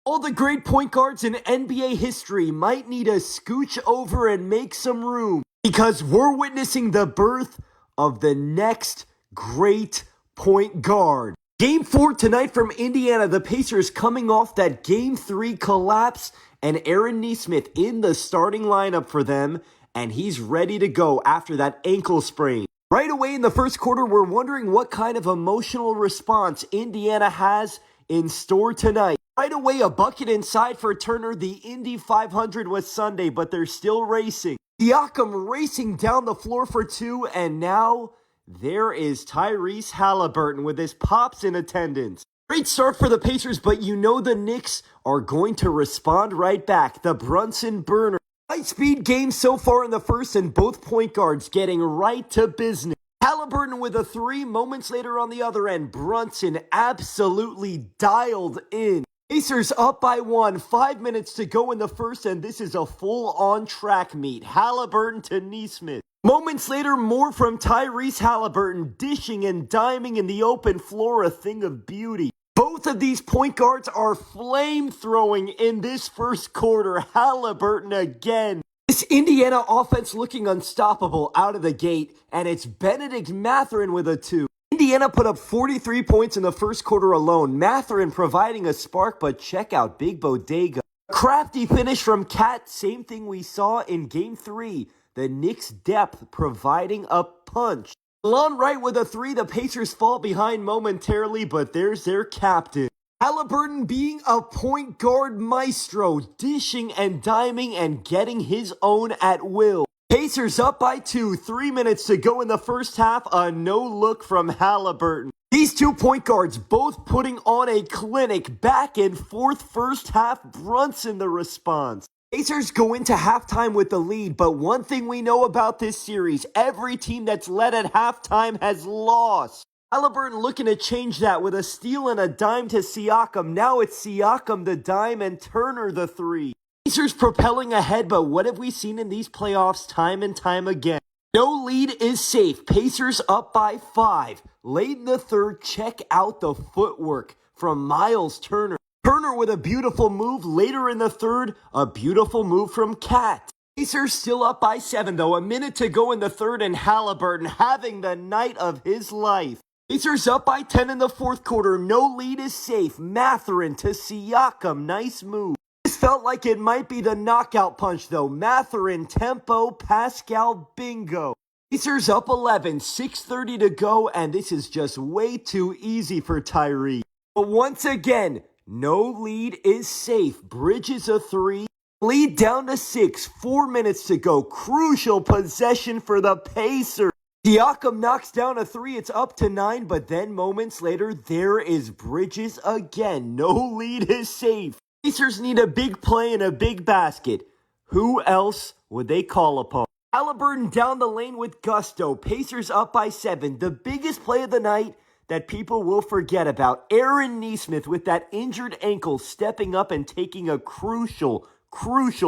All the great point guards in NBA history might need to scooch over and make some room because we're witnessing the birth of the next great point guard. Game 4 tonight from Indiana. The Pacers coming off that Game 3 collapse, and Aaron Nesmith in the starting lineup for them, and he's ready to go after that ankle sprain. Right away in the first quarter, we're wondering what kind of emotional response Indiana has in store tonight. Right away, a bucket inside for Turner. The Indy 500 was Sunday, but they're still racing. Siakam racing down the floor for 2, and now there is Tyrese Haliburton with his pops in attendance. Great start for the Pacers, but you know the Knicks are going to respond right back. The Brunson burner. High-speed game so far in the first, and both point guards getting right to business. Haliburton with a 3, moments later on the other end. Brunson absolutely dialed in. Pacers up by 1, 5 minutes to go in the first, and this is a full-on track meet. Haliburton to Nesmith. Moments later, more from Tyrese Haliburton, dishing and diming in the open floor, a thing of beauty. Both of these point guards are flame-throwing in this first quarter. Haliburton again. This Indiana offense looking unstoppable out of the gate, and it's Benedict Mathurin with a 2. Indiana put up 43 points in the first quarter alone. Mathurin providing a spark, but check out Big Bodega. Crafty finish from Cat, same thing we saw in Game 3. The Knicks' depth providing a punch. Lon Wright with a 3. The Pacers fall behind momentarily, but there's their captain. Haliburton being a point guard maestro, dishing and diming and getting his own at will. Pacers up by 2, 3 minutes to go in the first half. A no-look from Haliburton. These two point guards both putting on a clinic. Back and forth first half. Brunson the response. Pacers go into halftime with the lead, but one thing we know about this series, every team that's led at halftime has lost. Haliburton looking to change that with a steal and a dime to Siakam. Now it's Siakam the dime and Turner the 3. Pacers propelling ahead, but what have we seen in these playoffs time and time again? No lead is safe. Pacers up by 5. Late in the third, check out the footwork from Miles Turner. Turner with a beautiful move. Later in the third, a beautiful move from Cat. Pacers still up by 7, though. A minute to go in the third, and Haliburton having the night of his life. Pacers up by 10 in the fourth quarter. No lead is safe. Mathurin to Siakam. Nice move. This felt like it might be the knockout punch, though. Mathurin, tempo, Pascal, bingo. Pacers up 11, 6:30 to go, and this is just way too easy for Tyrese. But once again, no lead is safe. Bridges a 3. Lead down to 6. 4 minutes to go. Crucial possession for the Pacers. Siakam knocks down a 3. It's up to 9. But then moments later, there is Bridges again. No lead is safe. Pacers need a big play and a big basket. Who else would they call upon? Haliburton down the lane with gusto. Pacers up by 7. The biggest play of the night that people will forget about. Aaron Nesmith with that injured ankle stepping up and taking a crucial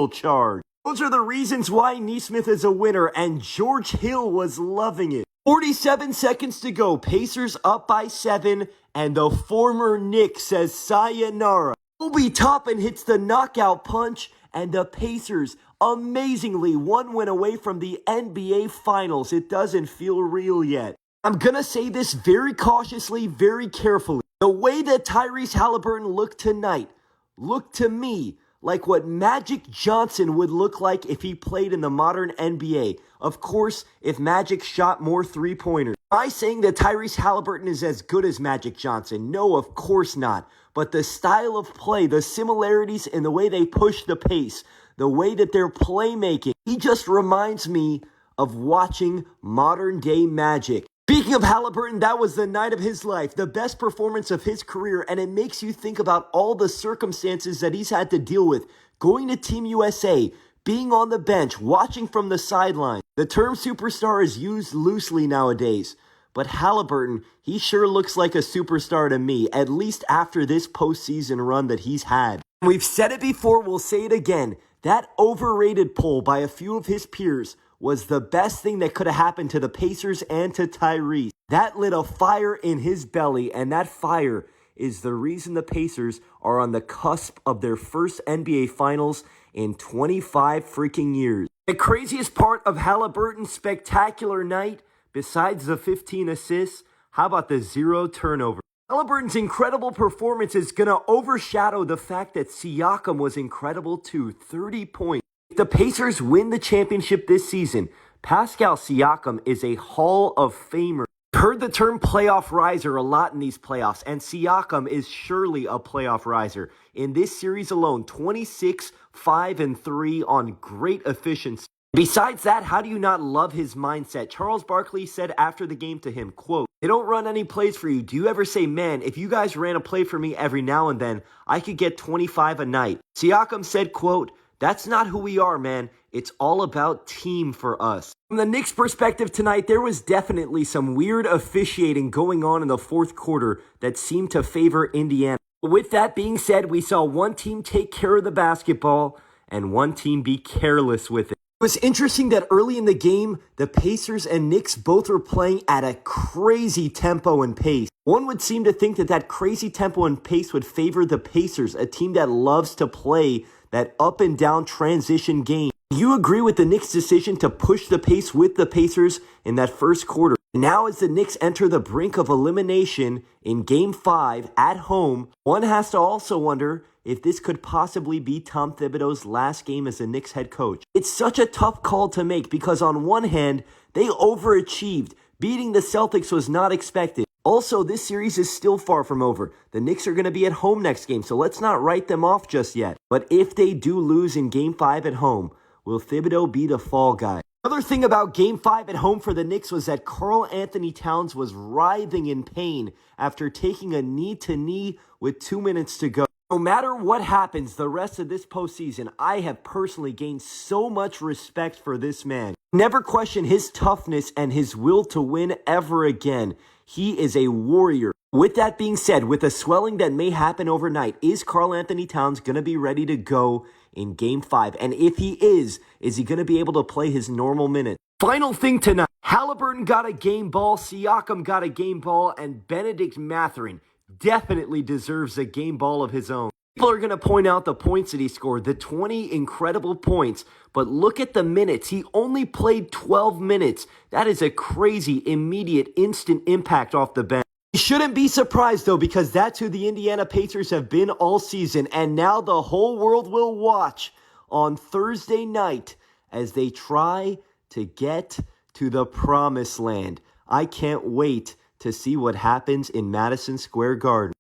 charge. Those are the reasons why Nesmith is a winner, and George Hill was loving it. 47 seconds to go. Pacers up by 7, and the former Knick says sayonara. Obi Toppin hits the knockout punch, and the Pacers, amazingly, 1 win away from the NBA Finals. It doesn't feel real yet. I'm going to say this very cautiously, very carefully. The way that Tyrese Haliburton looked tonight looked to me like what Magic Johnson would look like if he played in the modern NBA. Of course, if Magic shot more three-pointers. Am I saying that Tyrese Haliburton is as good as Magic Johnson? No, of course not. But the style of play, the similarities in the way they push the pace, the way that they're playmaking, he just reminds me of watching modern-day Magic. Speaking of Haliburton, that was the night of his life, the best performance of his career, and it makes you think about all the circumstances that he's had to deal with. Going to Team USA, being on the bench, watching from the sideline. The term superstar is used loosely nowadays, but Haliburton, he sure looks like a superstar to me, at least after this postseason run that he's had. We've said it before, we'll say it again. That overrated poll by a few of his peers was the best thing that could have happened to the Pacers and to Tyrese. That lit a fire in his belly, and that fire is the reason the Pacers are on the cusp of their first NBA Finals in 25 freaking years. The craziest part of Haliburton's spectacular night, besides the 15 assists, how about the 0 turnover? Haliburton's incredible performance is going to overshadow the fact that Siakam was incredible too, 30 points. If the Pacers win the championship this season, Pascal Siakam is a Hall of Famer. I've heard the term playoff riser a lot in these playoffs, and Siakam is surely a playoff riser. In this series alone, 26, 5, and 3 on great efficiency. Besides that, how do you not love his mindset? Charles Barkley said after the game to him, quote, "They don't run any plays for you. Do you ever say, man, if you guys ran a play for me every now and then, I could get 25 a night?" Siakam said, quote, "That's not who we are, man. It's all about team for us." From the Knicks' perspective tonight, there was definitely some weird officiating going on in the fourth quarter that seemed to favor Indiana. With that being said, we saw one team take care of the basketball and one team be careless with it. It was interesting that early in the game, the Pacers and Knicks both were playing at a crazy tempo and pace. One would seem to think that that crazy tempo and pace would favor the Pacers, a team that loves to play that up and down transition game. Do you agree with the Knicks' decision to push the pace with the Pacers in that first quarter? Now as the Knicks enter the brink of elimination in Game 5 at home, one has to also wonder if this could possibly be Tom Thibodeau's last game as the Knicks head coach. It's such a tough call to make because on one hand, they overachieved. Beating the Celtics was not expected. Also, this series is still far from over. The Knicks are going to be at home next game, so let's not write them off just yet. But if they do lose in Game 5 at home, will Thibodeau be the fall guy? Another thing about Game 5 at home for the Knicks was that Karl Anthony Towns was writhing in pain after taking a knee-to-knee with 2 minutes to go. No matter what happens the rest of this postseason, I have personally gained so much respect for this man. Never question his toughness and his will to win ever again. He is a warrior. With that being said, with a swelling that may happen overnight, is Karl Anthony Towns going to be ready to go in Game 5? And if he is he going to be able to play his normal minutes? Final thing tonight, Haliburton got a game ball, Siakam got a game ball, and Benedict Mathurin definitely deserves a game ball of his own. People are going to point out the points that he scored, the 20 incredible points, but look at the minutes. He only played 12 minutes. That is a crazy, immediate, instant impact off the bench. You shouldn't be surprised, though, because that's who the Indiana Pacers have been all season, and now the whole world will watch on Thursday night as they try to get to the promised land. I can't wait to see what happens in Madison Square Garden.